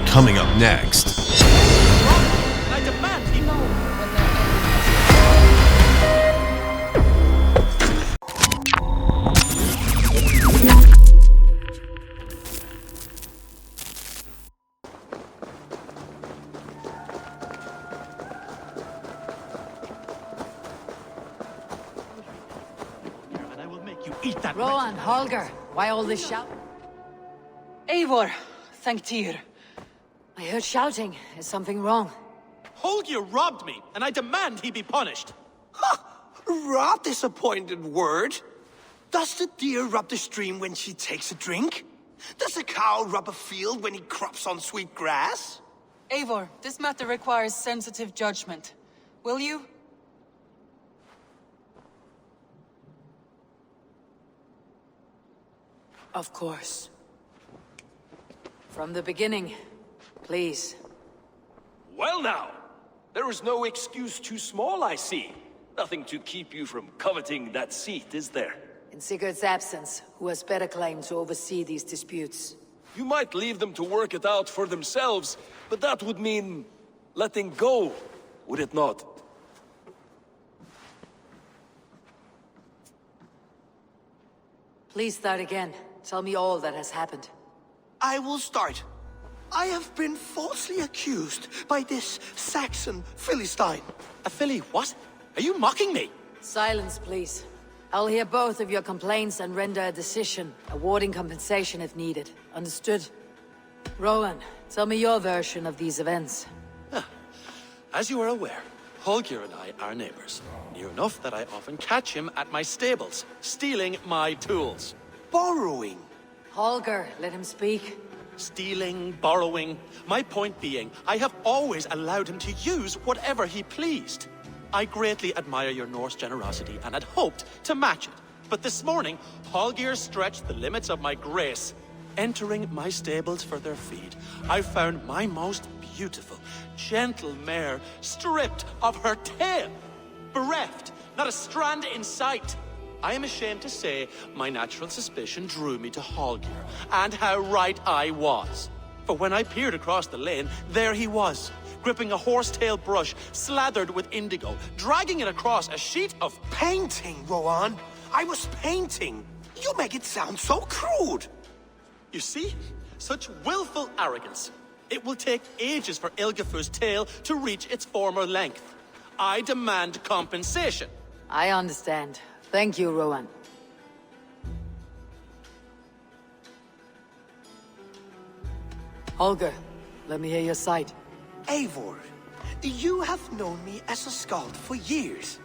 Coming up next. I demand he No, when they're and I will make you eat that. Rowan, Holger, why all this shout? Eivor, thank Tyr. I heard shouting. Is something wrong? Holger robbed me, and I demand he be punished. Robbed is a pointed word. Does the deer rub the stream when she takes a drink? Does a cow rub a field when he crops on sweet grass? Eivor, this matter requires sensitive judgment. Will you? Of course. From the beginning, please. Well now, there is no excuse too small, I see. Nothing to keep you from coveting that seat, is there? In Sigurd's absence, who has better claim to oversee these disputes? You might leave them to work it out for themselves, but that would mean letting go, would it not? Please start again. Tell me all that has happened. I will start. I have been falsely accused by this Saxon Philistine. A filly what? Are you mocking me? Silence, please. I'll hear both of your complaints and render a decision, awarding compensation if needed. Understood? Rowan, tell me your version of these events. As you are aware, Holger and I are neighbors. Near enough that I often catch him at my stables, stealing my tools. Borrowing. Holger, let him speak. Stealing, borrowing. My point being, I have always allowed him to use whatever he pleased. I greatly admire your Norse generosity and had hoped to match it. But this morning, Holger stretched the limits of my grace. Entering my stables for their feed, I found my most beautiful, gentle mare stripped of her tail. Bereft, not a strand in sight. I am ashamed to say my natural suspicion drew me to Holger, and how right I was. For when I peered across the lane, there he was, gripping a horsetail brush slathered with indigo, dragging it across a sheet of Painting, Rowan. I was painting. You make it sound so crude. You see? Such willful arrogance. It will take ages for Ilgafur's tail to reach its former length. I demand compensation. I understand. Thank you, Rowan. Holger, let me hear your side. Eivor, you have known me as a skald for years.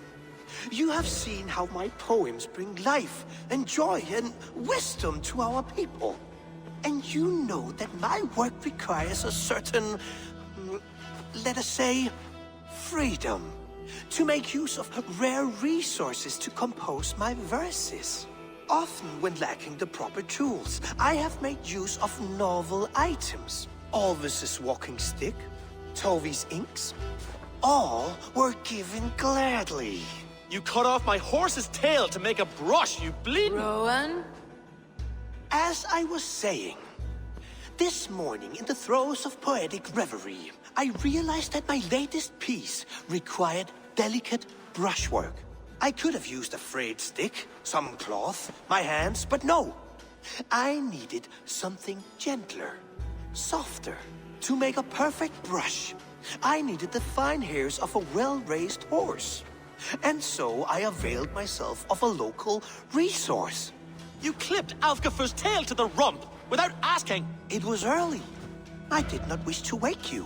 You have seen how my poems bring life and joy and wisdom to our people. And you know that my work requires a certain, let us say, freedom. To make use of rare resources to compose my verses. Often when lacking the proper tools, I have made use of novel items. Alvis's walking stick, Tovi's inks, all were given gladly. You cut off my horse's tail to make a brush, you bleeding... Rowan? As I was saying, this morning in the throes of poetic reverie, I realized that my latest piece required delicate brushwork. I could have used a frayed stick, some cloth, my hands, but no. I needed something gentler, softer. To make a perfect brush, I needed the fine hairs of a well-raised horse. And so I availed myself of a local resource. You clipped Alfgafur's tail to the rump without asking. It was early. I did not wish to wake you.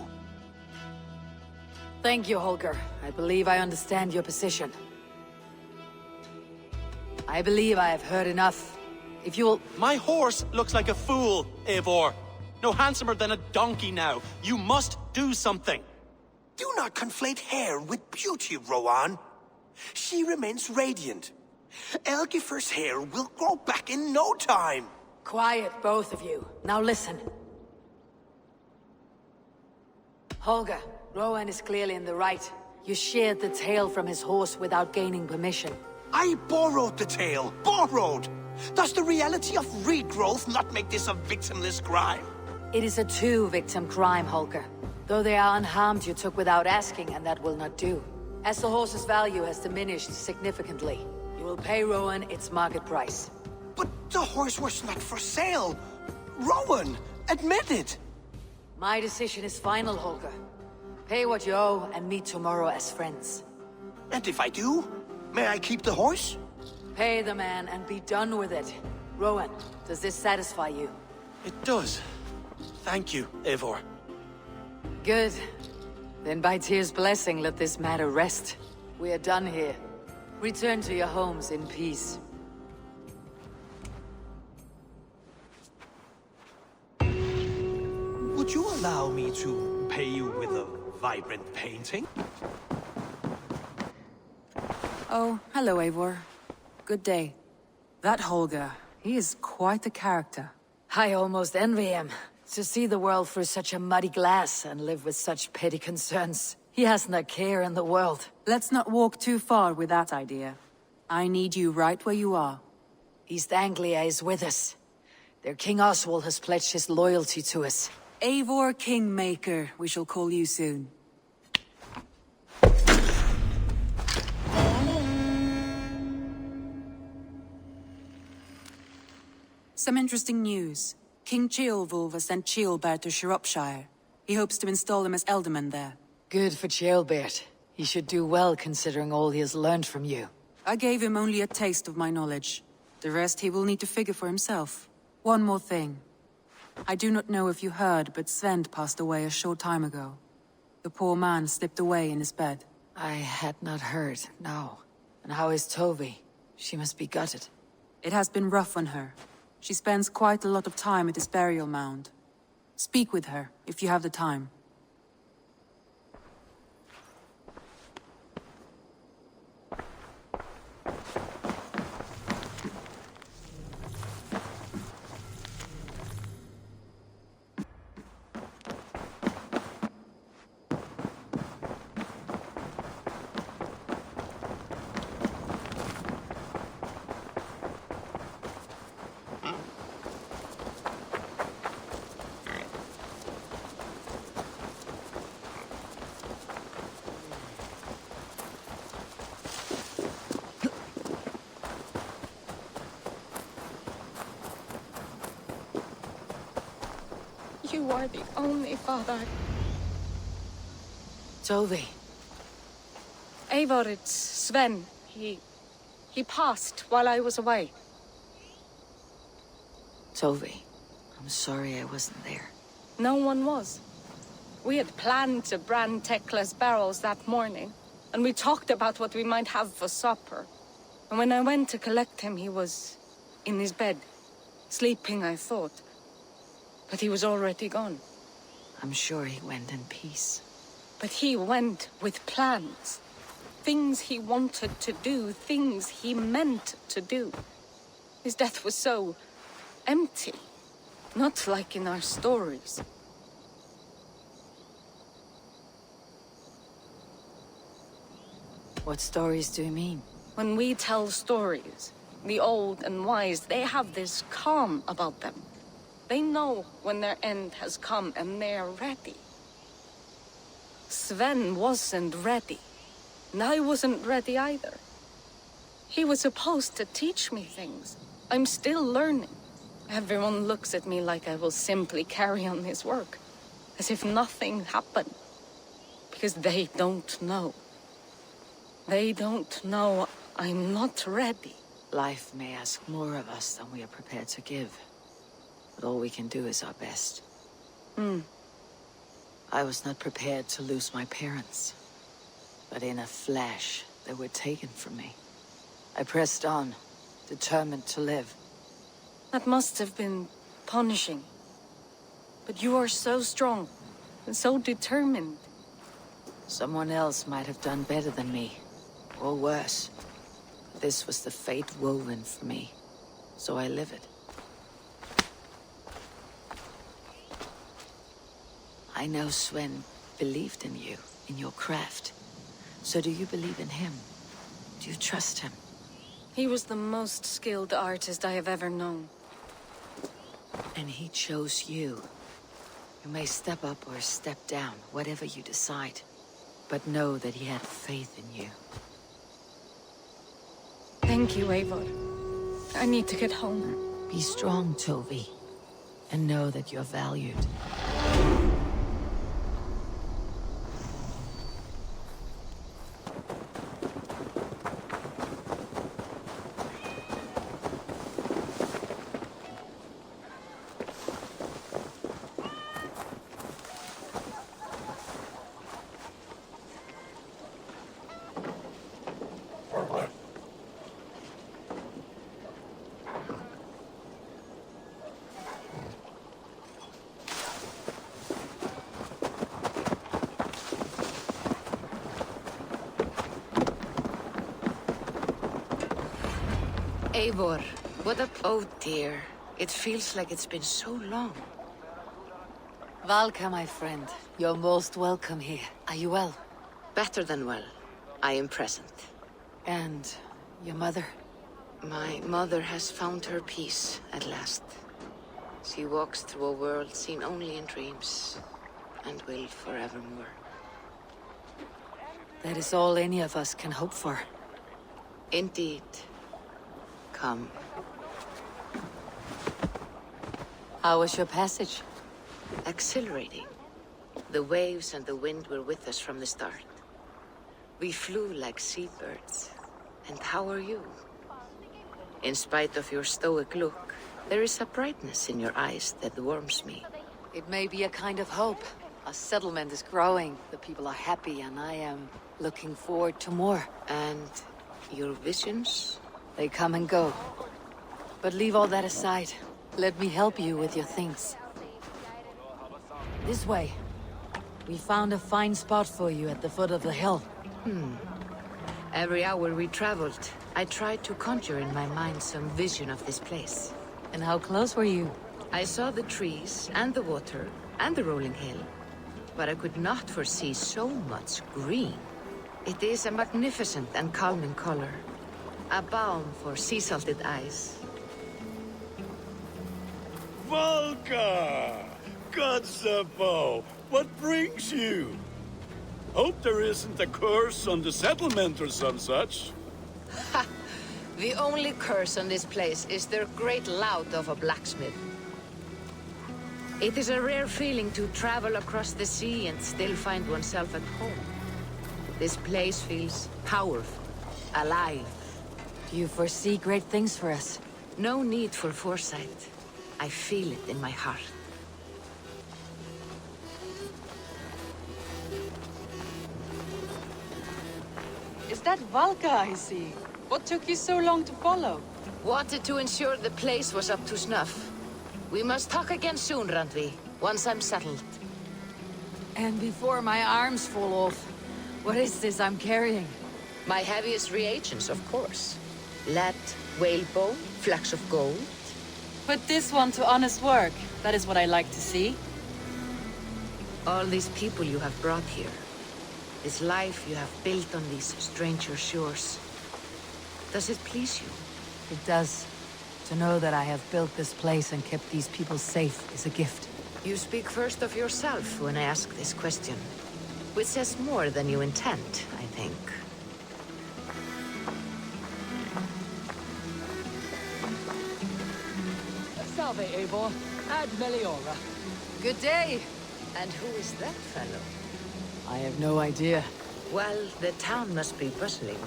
Thank you, Holger. I believe I understand your position. I believe I have heard enough. If you will... My horse looks like a fool, Eivor. No handsomer than a donkey now. You must do something. Do not conflate hair with beauty, Rowan. She remains radiant. Elgifur's hair will grow back in no time. Quiet, both of you. Now listen. Holger, Rowan is clearly in the right. You sheared the tail from his horse without gaining permission. I borrowed the tail. Borrowed! Does the reality of regrowth not make this a victimless crime? It is a two-victim crime, Holger. Though they are unharmed, you took without asking, and that will not do. As the horse's value has diminished significantly, you will pay Rowan its market price. But the horse was not for sale. Rowan, admit it. My decision is final, Holger. Pay what you owe and meet tomorrow as friends. And if I do, may I keep the horse? Pay the man and be done with it. Rowan, does this satisfy you? It does. Thank you, Eivor. Good. Then by Tyr's blessing, let this matter rest. We are done here. Return to your homes in peace. Would you allow me to pay you with a vibrant painting? Oh, hello, Eivor. Good day. That Holger, he is quite the character. I almost envy him. To see the world through such a muddy glass and live with such petty concerns. He hasn't a care in the world. Let's not walk too far with that idea. I need you right where you are. East Anglia is with us. Their King Oswald has pledged his loyalty to us. Eivor Kingmaker, we shall call you soon. Some interesting news. King Ceolwulf has sent Ceolbert to Shropshire. He hopes to install him as Elderman there. Good for Ceolbert. He should do well considering all he has learned from you. I gave him only a taste of my knowledge. The rest he will need to figure for himself. One more thing. I do not know if you heard, but Sven passed away a short time ago. The poor man slipped away in his bed. I had not heard, no. And how is Tovi? She must be gutted. It has been rough on her. She spends quite a lot of time at his burial mound. Speak with her, if you have the time. You are the only father. Tovi. Eivor, it's Sven. He passed while I was away. Tovi, I'm sorry I wasn't there. No one was. We had planned to brand Tekla's barrels that morning, and we talked about what we might have for supper. And when I went to collect him, he was in his bed. Sleeping, I thought. But he was already gone. I'm sure he went in peace. But he went with plans. Things he wanted to do, things he meant to do. His death was so empty. Not like in our stories. What stories do you mean? When we tell stories, the old and wise, they have this calm about them. They know when their end has come and they're ready. Sven wasn't ready. And I wasn't ready either. He was supposed to teach me things. I'm still learning. Everyone looks at me like I will simply carry on his work. As if nothing happened. Because they don't know. They don't know I'm not ready. Life may ask more of us than we are prepared to give. But all we can do is our best. I was not prepared to lose my parents. But in a flash, they were taken from me. I pressed on, determined to live. That must have been punishing. But you are so strong, and so determined. Someone else might have done better than me, or worse. This was the fate woven for me, so I live it. I know Sven believed in you, in your craft. So do you believe in him? Do you trust him? He was the most skilled artist I have ever known. And he chose you. You may step up or step down, whatever you decide. But know that he had faith in you. Thank you, Eivor. I need to get home. Be strong, Tovi. And know that you're valued. Eivor, oh dear. It feels like it's been so long. Valka, my friend. You're most welcome here. Are you well? Better than well. I am present. And your mother? My mother has found her peace at last. She walks through a world seen only in dreams, and will forevermore. That is all any of us can hope for. Indeed. Come. How was your passage? Exhilarating. The waves and the wind were with us from the start. We flew like seabirds. And how are you? In spite of your stoic look, there is a brightness in your eyes that warms me. It may be a kind of hope. Our settlement is growing, the people are happy, and I am looking forward to more. And your visions? They come and go. But leave all that aside. Let me help you with your things. This way. We found a fine spot for you at the foot of the hill. Every hour we traveled, I tried to conjure in my mind some vision of this place. And how close were you? I saw the trees, and the water, and the rolling hill. But I could not foresee so much green. It is a magnificent and calming color. A balm for sea-salted eyes. Valka! Godsabo! What brings you? Hope there isn't a curse on the settlement or some such. Ha! The only curse on this place is their great lout of a blacksmith. It is a rare feeling to travel across the sea and still find oneself at home. This place feels powerful, alive. Do you foresee great things for us? No need for foresight. I feel it in my heart. Is that Valka I see? What took you so long to follow? Wanted to ensure the place was up to snuff. We must talk again soon, Randvi, once I'm settled. And before my arms fall off, what is this I'm carrying? My heaviest reagents, of course. Lead, whalebone, flecks of gold. Put this one to honest work. That is what I like to see. All these people you have brought here. This life you have built on these stranger shores. Does it please you? It does. To know that I have built this place and kept these people safe is a gift. You speak first of yourself when I ask this question. Which says more than you intend, I think. Salve, Eivor. Ad Meliora. Good day! And who is that fellow? I have no idea. Well, the town must be bustling.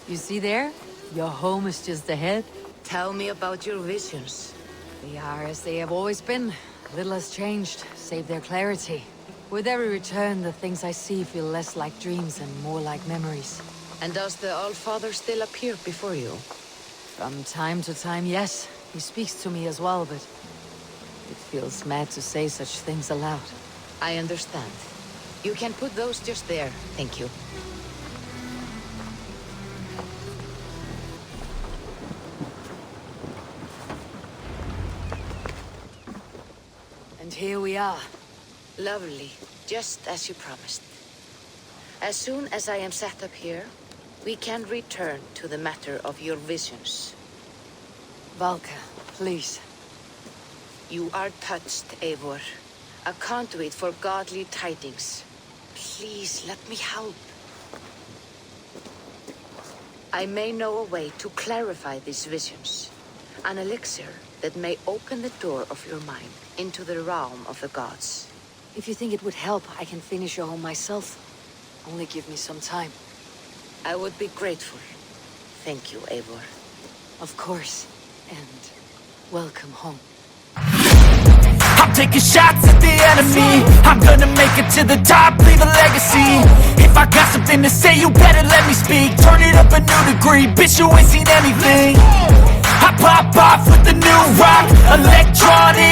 You see there? Your home is just ahead. Tell me about your visions. They are as they have always been. Little has changed, save their clarity. With every return, the things I see feel less like dreams and more like memories. And does the All-Father still appear before you? From time to time, yes. He speaks to me as well, but it feels mad to say such things aloud. I understand. You can put those just there, thank you. And here we are. Lovely, just as you promised. As soon as I am set up here, we can return to the matter of your visions. Valka, please. You are touched, Eivor. A conduit for godly tidings. Please, let me help. I may know a way to clarify these visions. An elixir that may open the door of your mind into the realm of the gods. If you think it would help, I can finish your home myself. Only give me some time. I would be grateful. Thank you, Eivor. Of course. And welcome home. I'm taking shots at the enemy. I'm gonna make it to the top, leave a legacy. If I got something to say, you better let me speak. Turn it up a new degree, bitch, you ain't seen anything. I pop off with the new rock, electronic